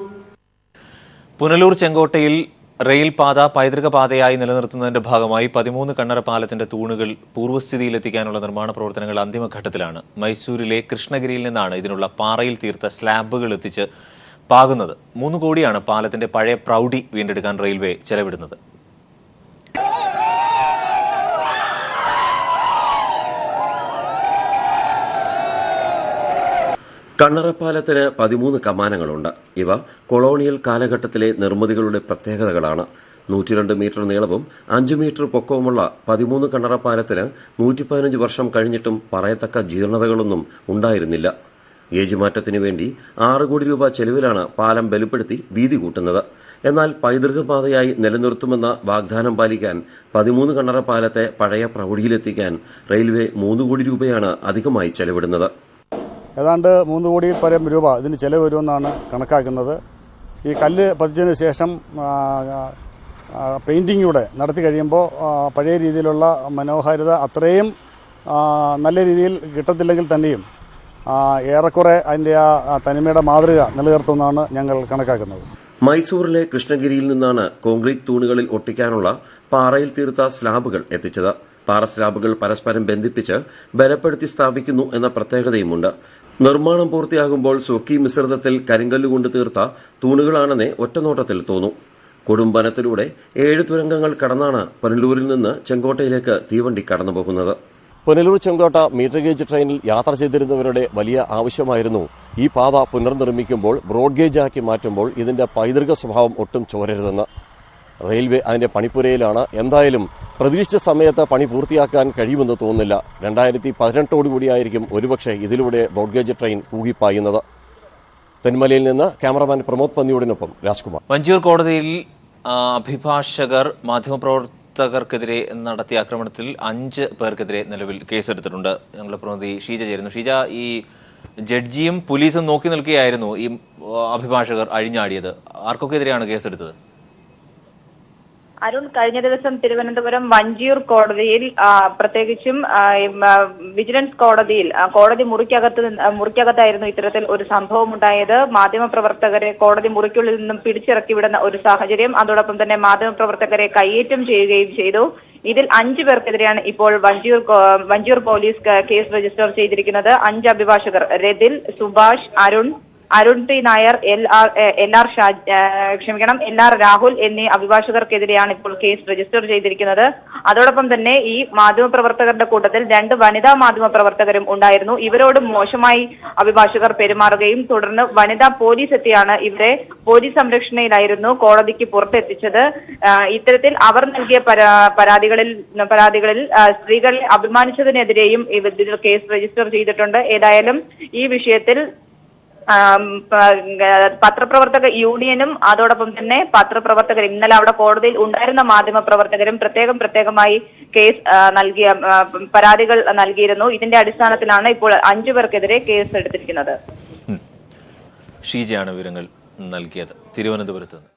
പുനലൂർ ചെങ്കോട്ടയിൽ റെയിൽ പാത പൈതൃക പാതയായി നിലനിർത്തുന്നതിന്റെ ഭാഗമായി 13 കണ്ണറ പാലത്തിന്റെ തൂണുകൾ പൂർവ്വസ്ഥിതിയിലെത്തിക്കാനുള്ള നിർമ്മാണ പ്രവർത്തനങ്ങൾ അന്തിമഘട്ടത്തിലാണ്. മൈസൂരിലെ കൃഷ്ണഗിരിയിൽ നിന്നാണ് ഇതിനുള്ള പാറയിൽ തീർത്ത സ്ലാബുകൾ എത്തിച്ച് പാകുന്നത്. 3 കോടിയാണ് പാലത്തിന്റെ പഴയ പ്രൗഢി വീണ്ടെടുക്കാൻ റെയിൽവേ ചെലവിടുന്നത്. കണ്ണറപ്പാലത്തിന് 13 കമാനങ്ങളുണ്ട്. ഇവ കൊളോണിയൽ കാലഘട്ടത്തിലെ നിർമ്മിതികളുടെ പ്രത്യേകതകളാണ്. 102 മീറ്റർ നീളവും 5 മീറ്റർ പൊക്കവുമുള്ള 13 കണ്ണറപ്പാലത്തിന് 115 വർഷം കഴിഞ്ഞിട്ടും പറയത്തക്ക ജീർണതകളൊന്നും ഉണ്ടായിരുന്നില്ല. ഗേജുമാറ്റത്തിനു വേണ്ടി 6 കോടി രൂപ ചെലവിലാണ് പാലം ബലപ്പെടുത്തി വീതി കൂട്ടുന്നത്. എന്നാൽ പൈതൃകപാതയായി നിലനിർത്തുമെന്ന വാഗ്ദാനം പാലിക്കാൻ 13 കണ്ണറപ്പാലത്തെ പഴയ പ്രൗഢിയിലെത്തിക്കാൻ റെയിൽവേ 3 കോടി രൂപയാണ് അധികമായി ചെലവിടുന്നത്. ഏതാണ്ട് 3 കോടി പരം രൂപ ഇതിന് ചെലവ് വരുമെന്നാണ് കണക്കാക്കുന്നത്. ഈ കല്ല് പതിച്ചതിന് ശേഷം പെയിന്റിംഗ് നടത്തി കഴിയുമ്പോൾ പഴയ രീതിയിലുള്ള മനോഹാരിത അത്രയും നല്ല രീതിയിൽ കിട്ടത്തില്ലെങ്കിൽ തന്നെയും ഏറെക്കുറെ അതിൻ്റെ ആ തനിമയുടെ മാതൃക നിലനിർത്തുമെന്നാണ് ഞങ്ങൾ കണക്കാക്കുന്നത്. മൈസൂരിലെ കൃഷ്ണഗിരിയിൽ നിന്നാണ് കോൺക്രീറ്റ് തൂണുകളിൽ ഒട്ടിക്കാനുള്ള പാറയിൽ തീർത്ത സ്ലാബുകൾ എത്തിച്ചത്. പാറ സ്ലാബുകൾ പരസ്പരം ബന്ധിപ്പിച്ച് ബലപ്പെടുത്തി സ്ഥാപിക്കുന്നു എന്ന പ്രത്യേകതയുമുണ്ട്. നിർമ്മാണം പൂർത്തിയാകുമ്പോൾ സുർക്കി മിശ്രിതത്തിൽ കരിങ്കല്ലുകൊണ്ട് തീർത്ത തൂണുകളാണെന്നേ ഒറ്റനോട്ടത്തിൽ തോന്നും. കൊടുംബനത്തിലൂടെ 7 തുരങ്കങ്ങൾ കടന്നാണ് പുനലൂരിൽ നിന്ന് ചെങ്കോട്ടയിലേക്ക് തീവണ്ടി കടന്നുപോകുന്നത്. പുനലൂർ ചെങ്കോട്ട മീറ്റർ ഗേജ് ട്രെയിനിൽ യാത്ര ചെയ്തിരുന്നവരുടെ വലിയ ആവശ്യമായിരുന്നു ഈ പാത പുനർനിർമ്മിക്കുമ്പോൾ ബ്രോഡ് ഗേജ് ആക്കി മാറ്റുമ്പോൾ ഇതിന്റെ പൈതൃക സ്വഭാവം ഒട്ടും ചോരരുതെന്ന്. റെയിൽവേ അതിന്റെ പണിപ്പുരയിലാണ്. എന്തായാലും പ്രതീക്ഷിച്ച സമയത്ത് പണി പൂർത്തിയാക്കാൻ കഴിയുമെന്ന് തോന്നുന്നില്ല. 2018 ഒരുപക്ഷെ ഇതിലൂടെ ബ്രോഡ്ഗേജ് ട്രെയിൻ ഊകിപ്പായുന്നത്. തെന്മലയിൽ നിന്ന് ക്യാമറമാൻ പ്രമോദ് പന്നിയോടിനൊപ്പം രാജ്കുമാർ. വഞ്ചിയൂർ കോടതിയിൽ അഭിഭാഷകർ മാധ്യമപ്രവർത്തകർക്കെതിരെ നടത്തിയ ആക്രമണത്തിൽ 5 പേർക്കെതിരെ നിലവിൽ കേസെടുത്തിട്ടുണ്ട്. ഞങ്ങളുടെ പ്രതിനിധി ഷീജ ചേരുന്നു. ഷീജ, ഈ ജഡ്ജിയും പോലീസും നോക്കി നിൽക്കുകയായിരുന്നു ഈ അഭിഭാഷകർ അഴിഞ്ഞാടിയത്. ആർക്കൊക്കെതിരെയാണ് കേസെടുത്തത്? അരുൺ, കഴിഞ്ഞ ദിവസം തിരുവനന്തപുരം വഞ്ചിയൂർ കോടതിയിൽ പ്രത്യേകിച്ചും വിജിലൻസ് കോടതിയിൽ കോടതി മുറിക്കകത്തായിരുന്നു ഇത്തരത്തിൽ ഒരു സംഭവം ഉണ്ടായത്. മാധ്യമപ്രവർത്തകരെ കോടതി മുറിക്കുള്ളിൽ നിന്നും പിടിച്ചിറക്കി വിടുന്ന ഒരു സാഹചര്യം, അതോടൊപ്പം തന്നെ മാധ്യമപ്രവർത്തകരെ കയ്യേറ്റം ചെയ്യുകയും ചെയ്തു. ഇതിൽ 5 പേർക്കെതിരെയാണ് ഇപ്പോൾ വഞ്ചിയൂർ പോലീസ് കേസ് രജിസ്റ്റർ ചെയ്തിരിക്കുന്നത്. 5 അഭിഭാഷകർ Rathil, Subhash, Arun P Nair, L R Rahul എന്നീ അഭിഭാഷകർക്കെതിരെയാണ് ഇപ്പോൾ കേസ് രജിസ്റ്റർ ചെയ്തിരിക്കുന്നത്. അതോടൊപ്പം തന്നെ ഈ മാധ്യമപ്രവർത്തകരുടെ കൂട്ടത്തിൽ 2 വനിതാ മാധ്യമപ്രവർത്തകരും ഉണ്ടായിരുന്നു. ഇവരോട് മോശമായി അഭിഭാഷകർ പെരുമാറുകയും തുടർന്ന് വനിതാ പോലീസ് എത്തിയാണ് ഇവരെ പോലീസ് സംരക്ഷണയിലായിരുന്നു കോടതിക്ക് പുറത്തെത്തിച്ചത്. ഇത്തരത്തിൽ അവർ നൽകിയ പരാതികളിൽ സ്ത്രീകളെ അപമാനിച്ചതിനെതിരെയും ഇതിൽ കേസ് രജിസ്റ്റർ ചെയ്തിട്ടുണ്ട്. ഏതായാലും ഈ വിഷയത്തിൽ പത്രപ്രവർത്തക യൂണിയനും അതോടൊപ്പം തന്നെ പത്രപ്രവർത്തകരും ഇന്നലെ അവിടെ കോടതിയിൽ ഉണ്ടായിരുന്ന മാധ്യമപ്രവർത്തകരും പ്രത്യേകമായി കേസ് പരാതികൾ നൽകിയിരുന്നു. ഇതിന്റെ അടിസ്ഥാനത്തിലാണ് ഇപ്പോൾ 5 പേർക്കെതിരെ കേസ് എടുത്തിരിക്കുന്നത്. ഷീജയാണ് വിവരങ്ങൾ നൽകിയത് തിരുവനന്തപുരത്ത് നിന്ന്.